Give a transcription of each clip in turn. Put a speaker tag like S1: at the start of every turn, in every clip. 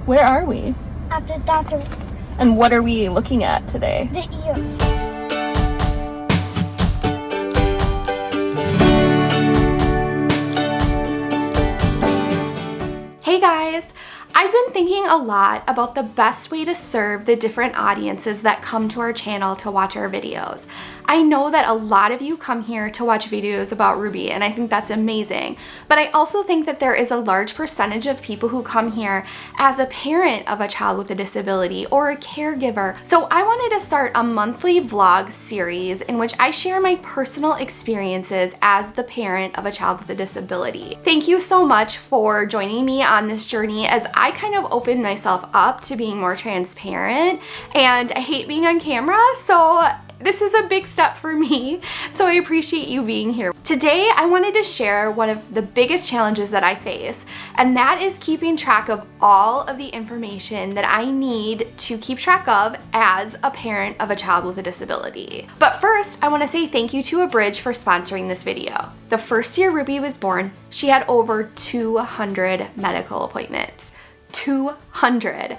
S1: Where are we?
S2: At the doctor.
S1: And what are we looking at today?
S2: The ears.
S3: Hey guys! I've been thinking a lot about the best way to serve the different audiences that come to our channel to watch our videos. I know that a lot of you come here to watch videos about Ruby, and I think that's amazing. But I also think that there is a large percentage of people who come here as a parent of a child with a disability or a caregiver. So I wanted to start a monthly vlog series in which I share my personal experiences as the parent of a child with a disability. Thank you so much for joining me on this journey as I kind of opened myself up to being more transparent, and I hate being on camera, so this is a big step for me, so I appreciate you being here. Today, I wanted to share one of the biggest challenges that I face, and that is keeping track of all of the information that I need to keep track of as a parent of a child with a disability. But first, I want to say thank you to Abridge for sponsoring this video. The first year Ruby was born, she had over 200 medical appointments. 200.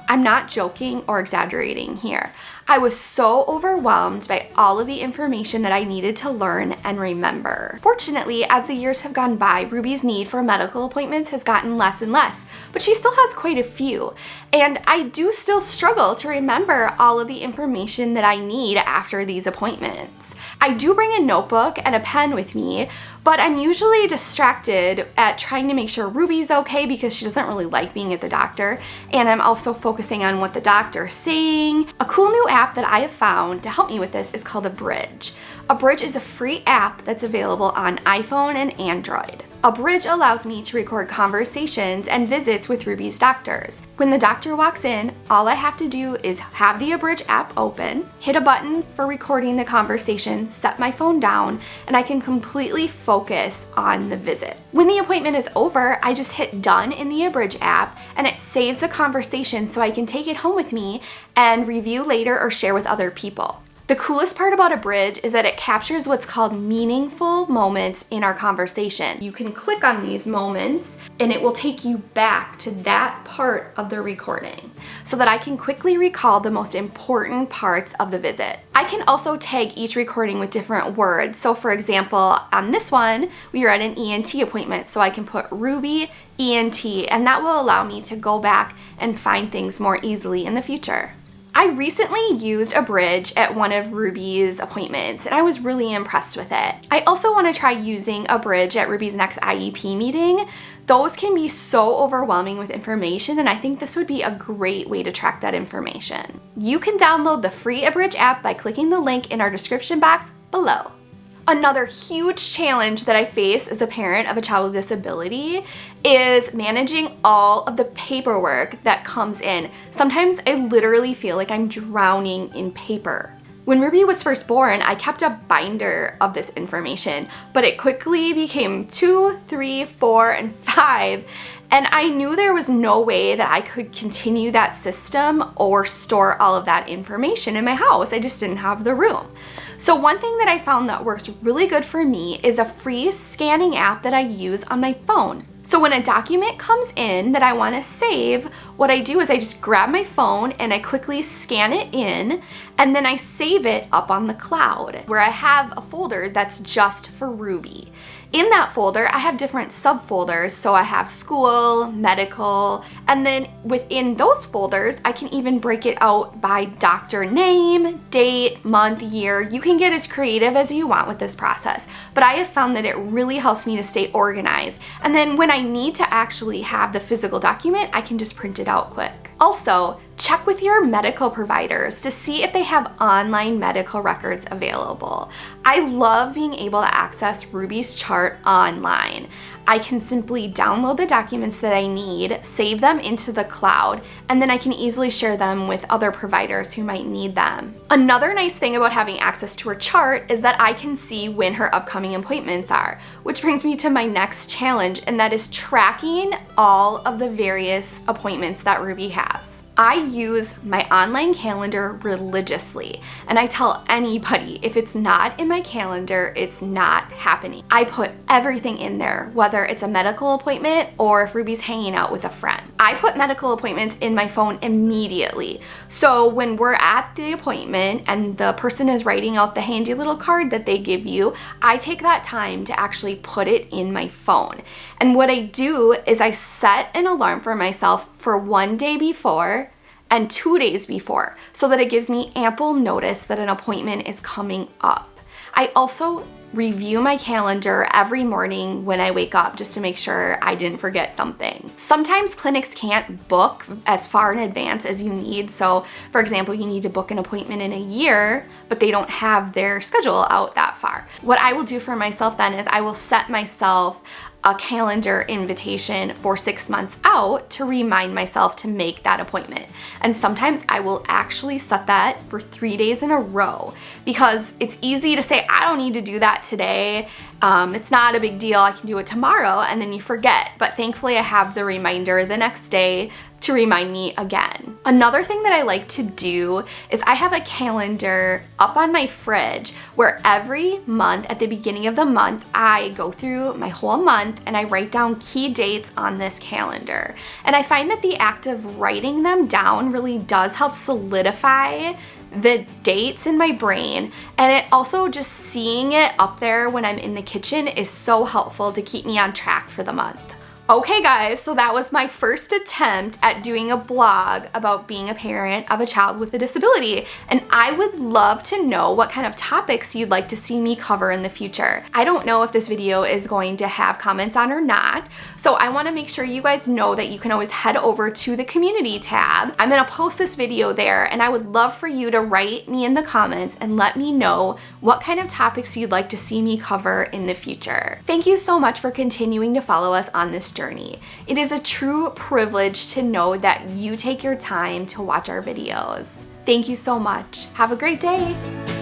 S3: I'm not joking or exaggerating here. I was so overwhelmed by all of the information that I needed to learn and remember. Fortunately, as the years have gone by, Ruby's need for medical appointments has gotten less and less, but she still has quite a few. And I do still struggle to remember all of the information that I need after these appointments. I do bring a notebook and a pen with me, but I'm usually distracted at trying to make sure Ruby's okay because she doesn't really like being at the doctor, and I'm also focusing on what the doctor's saying. A cool new app that I have found to help me with this is called Abridge. Abridge is a free app that's available on iPhone and Android. Abridge allows me to record conversations and visits with Ruby's doctors. When the doctor walks in, all I have to do is have the Abridge app open, hit a button for recording the conversation, set my phone down, and I can completely focus on the visit. When the appointment is over, I just hit done in the Abridge app, and it saves the conversation so I can take it home with me and review later or share with other people. The coolest part about Abridge is that it captures what's called meaningful moments in our conversation. You can click on these moments and it will take you back to that part of the recording so that I can quickly recall the most important parts of the visit. I can also tag each recording with different words. So for example, on this one, we were at an ENT appointment, so I can put Ruby ENT, and that will allow me to go back and find things more easily in the future. I recently used Abridge at one of Ruby's appointments, and I was really impressed with it. I also want to try using Abridge at Ruby's next IEP meeting. Those can be so overwhelming with information, and I think this would be a great way to track that information. You can download the free Abridge app by clicking the link in our description box below. Another huge challenge that I face as a parent of a child with a disability is managing all of the paperwork that comes in. Sometimes I literally feel like I'm drowning in paper. When Ruby was first born, I kept a binder of this information, but it quickly became 2, 3, 4, and 5. And I knew there was no way that I could continue that system or store all of that information in my house. I just didn't have the room. So one thing that I found that works really good for me is a free scanning app that I use on my phone. So when a document comes in that I want to save, what I do is I just grab my phone and I quickly scan it in, and then I save it up on the cloud where I have a folder that's just for Ruby. In that folder, I have different subfolders, so I have school, medical, and then within those folders, I can even break it out by doctor name, date, month, year. You can get as creative as you want with this process, but I have found that it really helps me to stay organized. And then when I need to actually have the physical document, I can just print it out quick. Also, check with your medical providers to see if they have online medical records available. I love being able to access Ruby's chart online. I can simply download the documents that I need, save them into the cloud, and then I can easily share them with other providers who might need them. Another nice thing about having access to her chart is that I can see when her upcoming appointments are, which brings me to my next challenge, and that is tracking all of the various appointments that Ruby has. I use my online calendar religiously, and I tell anybody if it's not in my calendar, it's not happening. I put everything in there, whether it's a medical appointment or if Ruby's hanging out with a friend. I put medical appointments in my phone immediately. So when we're at the appointment and the person is writing out the handy little card that they give you, I take that time to actually put it in my phone. And what I do is I set an alarm for myself for 1 day before and 2 days before, so that it gives me ample notice that an appointment is coming up. I also review my calendar every morning when I wake up just to make sure I didn't forget something. Sometimes clinics can't book as far in advance as you need. So for example, you need to book an appointment in a year, but they don't have their schedule out that far. What I will do for myself then is I will set myself a calendar invitation for 6 months out to remind myself to make that appointment. And sometimes I will actually set that for 3 days in a row, because it's easy to say, I don't need to do that today. It's not a big deal. I can do it tomorrow, and then you forget. But thankfully I have the reminder the next day to remind me again. Another thing that I like to do is I have a calendar up on my fridge where every month at the beginning of the month, I go through my whole month and I write down key dates on this calendar. And I find that the act of writing them down really does help solidify the dates in my brain, and it also just seeing it up there when I'm in the kitchen is so helpful to keep me on track for the month. Okay guys, so that was my first attempt at doing a blog about being a parent of a child with a disability, and I would love to know what kind of topics you'd like to see me cover in the future. I don't know if this video is going to have comments on or not, so I want to make sure you guys know that you can always head over to the community tab. I'm going to post this video there, and I would love for you to write me in the comments and let me know what kind of topics you'd like to see me cover in the future. Thank you so much for continuing to follow us on this journey. It is a true privilege to know that you take your time to watch our videos. Thank you so much. Have a great day.